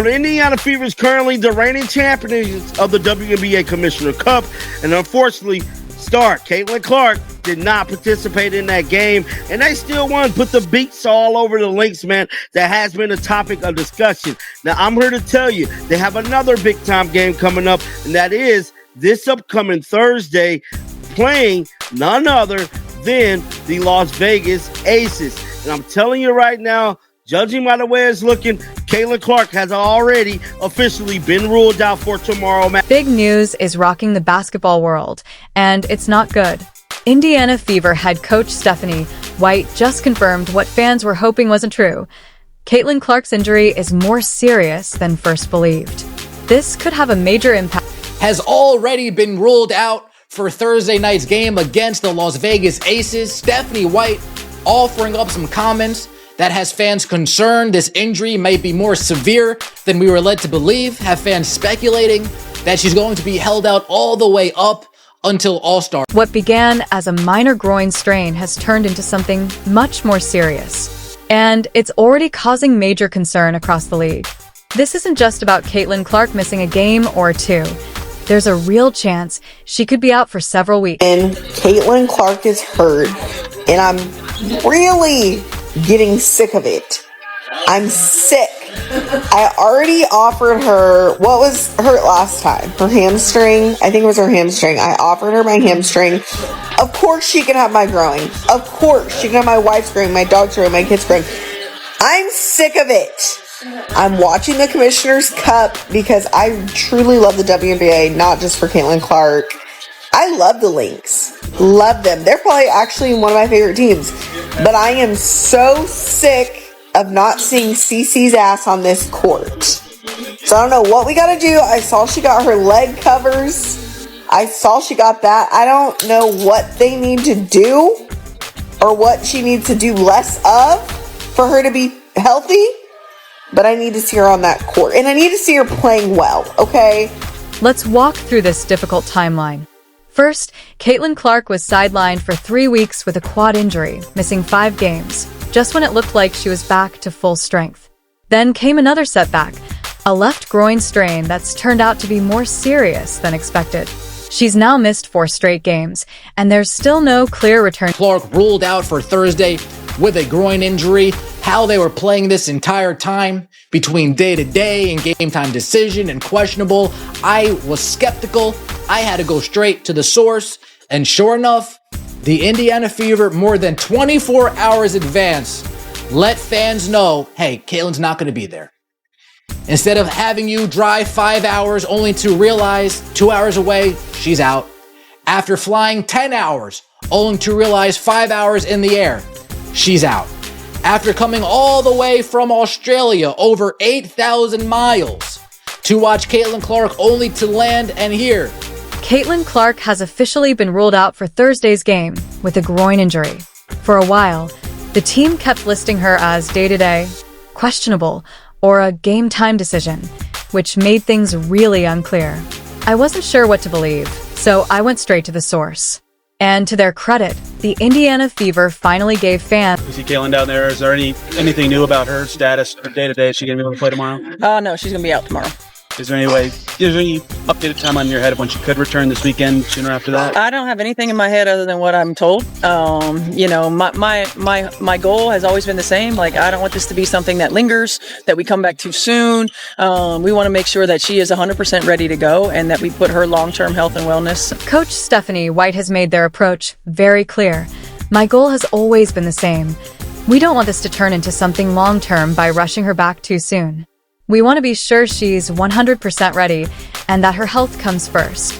The Indiana Fever is currently the reigning champions of the WNBA Commissioner Cup, and unfortunately, star Caitlin Clark did not participate in that game, and they still won. Put the beats all over the links, man. That has been a topic of discussion. Now, I'm here to tell you, they have another big-time game coming up, and that is this upcoming Thursday, playing none other than the Las Vegas Aces. And I'm telling you right now, judging by the way it's looking, Caitlin Clark has already officially been ruled out for tomorrow. Big news is rocking the basketball world, and it's not good. Indiana Fever head coach Stephanie White just confirmed what fans were hoping wasn't true. Caitlin Clark's injury is more serious than first believed. This could have a major impact. Has already been ruled out for Thursday night's game against the Las Vegas Aces. Stephanie White offering up some comments that has fans concerned this injury might be more severe than we were led to believe, have fans speculating that she's going to be held out all the way up until All-Star. What began as a minor groin strain has turned into something much more serious, and it's already causing major concern across the league. This isn't just about Caitlin Clark missing a game or two. There's a real chance she could be out for several weeks. And Caitlin Clark is hurt, and I'm really getting sick of it. I'm sick. I already offered her, what was hurt last time? Her hamstring? I think it was her hamstring. I offered her my hamstring. Of course she can have my groin. Of course she can have my wife's groin, my dog's groin, my kid's groin. I'm sick of it. I'm watching the Commissioner's Cup because I truly love the WNBA, not just for Caitlin Clark. I love the Lynx. Love them. They're probably actually one of my favorite teams. But I am so sick of not seeing Cece's ass on this court. So I don't know what we got to do. I saw she got her leg covers. I saw she got that. I don't know what they need to do or what she needs to do less of for her to be healthy. But I need to see her on that court. And I need to see her playing well, okay? Let's walk through this difficult timeline. First, Caitlin Clark was sidelined for 3 weeks with a quad injury, missing 5 games, just when it looked like she was back to full strength. Then came another setback, a left groin strain that's turned out to be more serious than expected. She's now missed 4 straight games, and there's still no clear return. Clark ruled out for Thursday with a groin injury. How they were playing this entire time between day-to-day and game-time decision and questionable, I was skeptical. I had to go straight to the source, and sure enough, the Indiana Fever, more than 24 hours advance, let fans know, hey, Caitlin's not going to be there. Instead of having you drive 5 hours only to realize 2 hours away, she's out. After flying 10 hours, only to realize 5 hours in the air, she's out. After coming all the way from Australia, over 8,000 miles, to watch Caitlin Clark only to land and hear Caitlin Clark has officially been ruled out for Thursday's game with a groin injury. For a while, the team kept listing her as day-to-day, questionable, or a game-time decision, which made things really unclear. I wasn't sure what to believe, so I went straight to the source. And to their credit, the Indiana Fever finally gave fans... You see Caitlin down there. Is there anything new about her status or day-to-day? Is she going to be able to play tomorrow? No, she's going to be out tomorrow. Is there any updated timeline in your head of when she could return this weekend, sooner after that? I don't have anything in my head other than what I'm told. My goal has always been the same. Like, I don't want this to be something that lingers, that we come back too soon. We want to make sure that she is 100% ready to go and that we put her long-term health and wellness. Coach Stephanie White has made their approach very clear. My goal has always been the same. We don't want this to turn into something long-term by rushing her back too soon. We want to be sure she's 100% ready and that her health comes first.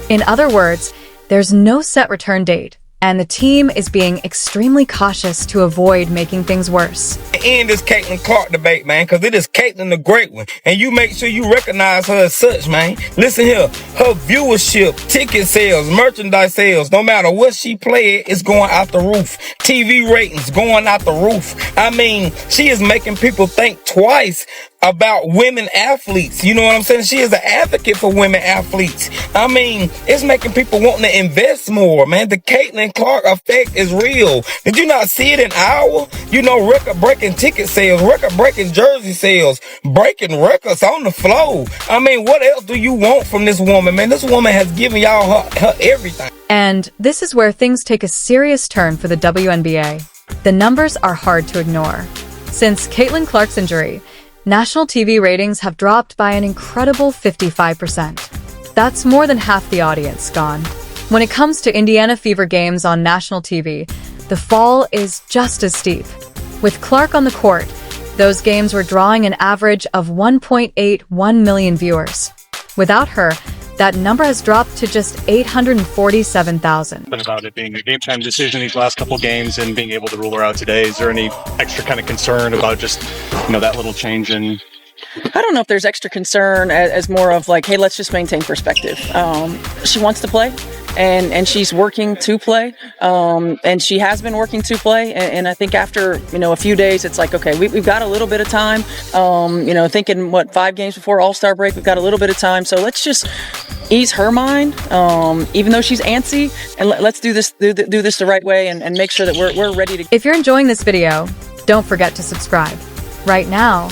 In other words, there's no set return date, and the team is being extremely cautious to avoid making things worse. End this Caitlin Clark debate, man, because it is Caitlin the great one, and you make sure you recognize her as such, man. Listen here, her viewership, ticket sales, merchandise sales, no matter what she played, it's going out the roof. TV ratings going out the roof. I mean, she is making people think twice about women athletes. You know what I'm saying? She is an advocate for women athletes. I mean, it's making people want to invest more, man. The Caitlin Clark effect is real. Did you not see it in Iowa? You know, record-breaking ticket sales, record-breaking jersey sales, breaking records on the floor. I mean, what else do you want from this woman, man? This woman has given y'all her everything. And this is where things take a serious turn for the WNBA. The numbers are hard to ignore. Since Caitlin Clark's injury, national TV ratings have dropped by an incredible 55%. That's more than half the audience gone. When it comes to Indiana Fever games on national TV, the fall is just as steep. With Clark on the court, those games were drawing an average of 1.81 million viewers. Without her, that number has dropped to just 847,000. About it being a game time decision these last couple games and being able to rule her out today, is there any extra kind of concern about just, that little change in? I don't know if there's extra concern as more of like, hey, let's just maintain perspective. She wants to play. And she's working to play, and she has been working to play. And I think after, a few days, it's like, okay, we've got a little bit of time, thinking 5 games before All-Star break, we've got a little bit of time. So let's just ease her mind, even though she's antsy, and let's do this the right way and make sure that we're ready to. If you're enjoying this video, don't forget to subscribe. Right now,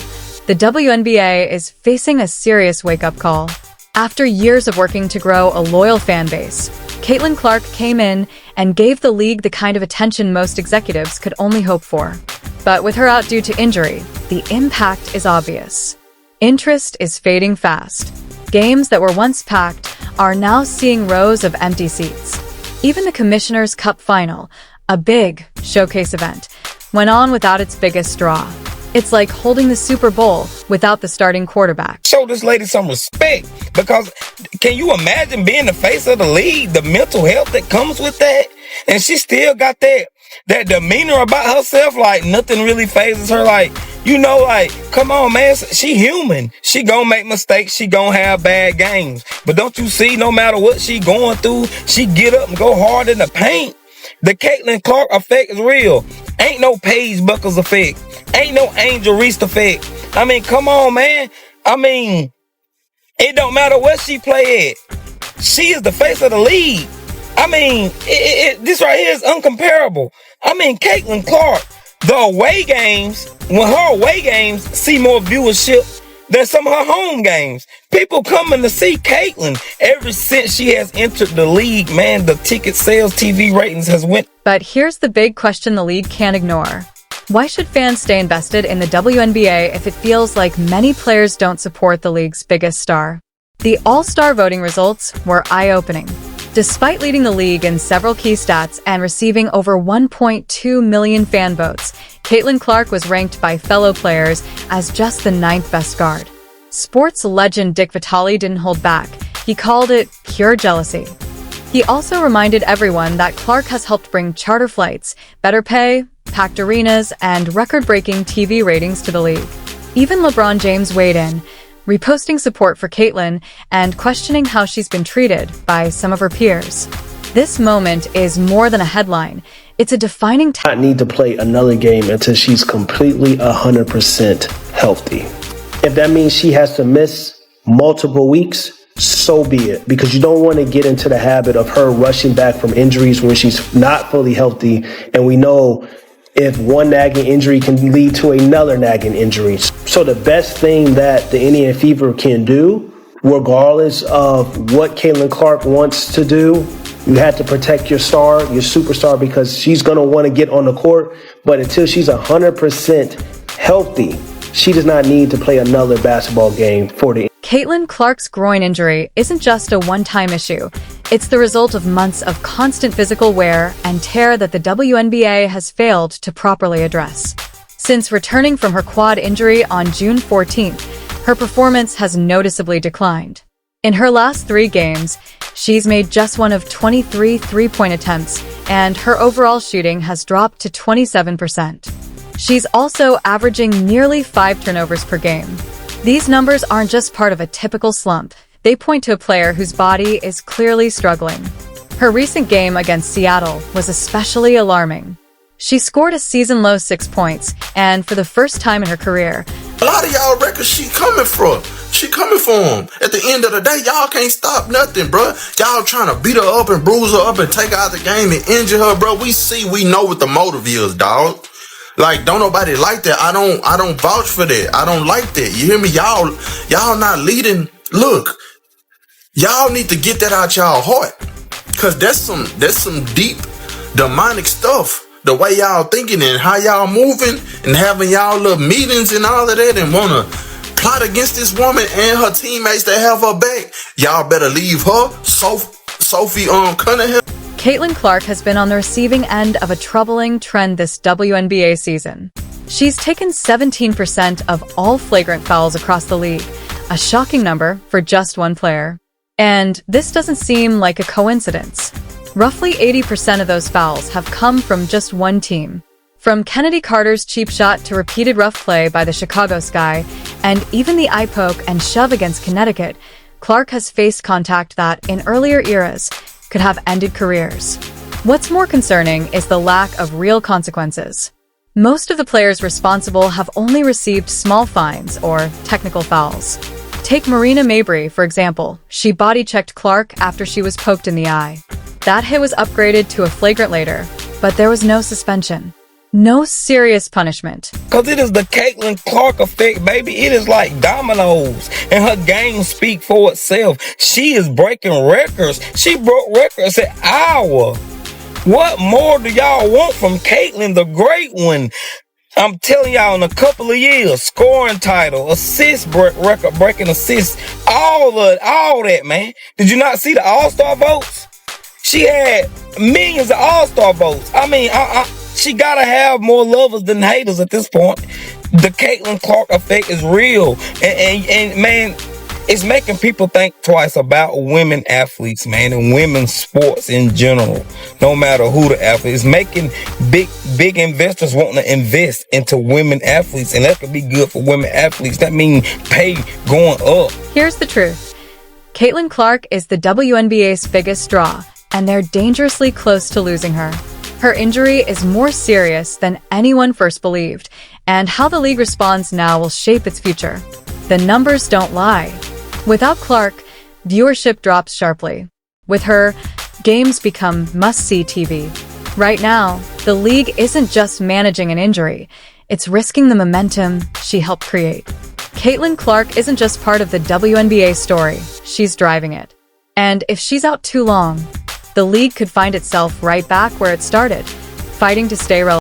the WNBA is facing a serious wake-up call. After years of working to grow a loyal fan base, Caitlin Clark came in and gave the league the kind of attention most executives could only hope for. But with her out due to injury, the impact is obvious. Interest is fading fast. Games that were once packed are now seeing rows of empty seats. Even the Commissioner's Cup Final, a big showcase event, went on without its biggest draw. It's like holding the Super Bowl without the starting quarterback. Show this lady some respect, because can you imagine being the face of the league, the mental health that comes with that? And she still got that demeanor about herself, like nothing really phases her. Like, come on, man, she human. She gonna make mistakes. She gonna have bad games. But don't you see, no matter what she going through, she get up and go hard in the paint. The Caitlin Clark effect is real. Ain't no Paige Buckles effect. Ain't no Angel Reese effect. I mean, come on, man. I mean, it don't matter where she play at. She is the face of the league. I mean, this right here is uncomparable. I mean, Caitlin Clark, the away games, when her away games see more viewership than some of her home games. People coming to see Caitlin. Ever since she has entered the league, man, the ticket sales, TV ratings has went. But here's the big question the league can't ignore. Why should fans stay invested in the WNBA if it feels like many players don't support the league's biggest star? The All-Star voting results were eye-opening. Despite leading the league in several key stats and receiving over 1.2 million fan votes, Caitlin Clark was ranked by fellow players as just the 9th best guard. Sports legend Dick Vitale didn't hold back. He called it pure jealousy. He also reminded everyone that Clark has helped bring charter flights, better pay, packed arenas, and record-breaking TV ratings to the league. Even LeBron James weighed in, reposting support for Caitlin and questioning how she's been treated by some of her peers. This moment is more than a headline. It's a defining time. I need to play another game until she's completely 100% healthy. If that means she has to miss multiple weeks, so be it, because you don't want to get into the habit of her rushing back from injuries when she's not fully healthy. And we know if one nagging injury can lead to another nagging injury. So the best thing that the Indiana Fever can do, regardless of what Caitlin Clark wants to do, you have to protect your star, your superstar, because she's going to want to get on the court. But until she's 100% healthy, she does not need to play another basketball game for the. Caitlin Clark's groin injury isn't just a one-time issue. It's the result of months of constant physical wear and tear that the WNBA has failed to properly address. Since returning from her quad injury on June 14th, her performance has noticeably declined. In her last 3 games, she's made just one of 23 three-point attempts, and her overall shooting has dropped to 27%. She's also averaging nearly 5 turnovers per game. These numbers aren't just part of a typical slump. They point to a player whose body is clearly struggling. Her recent game against Seattle was especially alarming. She scored a season-low 6 points, and for the first time in her career, A lot of y'all reckon she coming for. She coming for him. At the end of the day, y'all can't stop nothing, bro. Y'all trying to beat her up and bruise her up and take her out the game and injure her, bro. We know what the motive is, dog. Like, don't nobody like that. I don't vouch for that. I don't like that. You hear me? Y'all not leading. Look, y'all need to get that out y'all heart. Cause that's some deep demonic stuff. The way y'all thinking and how y'all moving and having y'all little meetings and all of that and wanna plot against this woman and her teammates that have her back. Y'all better leave her, Sophie Cunningham. Caitlin Clark has been on the receiving end of a troubling trend this WNBA season. She's taken 17% of all flagrant fouls across the league, a shocking number for just one player. And this doesn't seem like a coincidence. Roughly 80% of those fouls have come from just one team. From Kennedy Carter's cheap shot to repeated rough play by the Chicago Sky, and even the eye poke and shove against Connecticut, Clark has faced contact that, in earlier eras, could have ended careers. What's more concerning is the lack of real consequences. Most of the players responsible have only received small fines or technical fouls. Take Marina Mabrey, for example. She body-checked Clark after she was poked in the eye. That hit was upgraded to a flagrant later, but there was no suspension. No serious punishment. Cause it is the Caitlin Clark effect, baby. It is like dominoes, and her game speak for itself. She is breaking records. She broke records at Iowa. What more do y'all want from Caitlin, the great one? I'm telling y'all, in a couple of years, scoring title, assist record breaking assists, all that, man. Did you not see the All-Star votes? She had millions of All-Star votes. I mean, she gotta have more lovers than haters at this point. The Caitlin Clark effect is real, and man, it's making people think twice about women athletes, man, and women's sports in general. No matter who the athlete is, making big investors wanting to invest into women athletes, and that could be good for women athletes. That means pay going up. Here's the truth: Caitlin Clark is the WNBA's biggest draw, and they're dangerously close to losing her. Her injury is more serious than anyone first believed, and how the league responds now will shape its future. The numbers don't lie. Without Clark, viewership drops sharply. With her, games become must-see TV. Right now, the league isn't just managing an injury, it's risking the momentum she helped create. Caitlin Clark isn't just part of the WNBA story, she's driving it. And if she's out too long, the league could find itself right back where it started, fighting to stay relevant.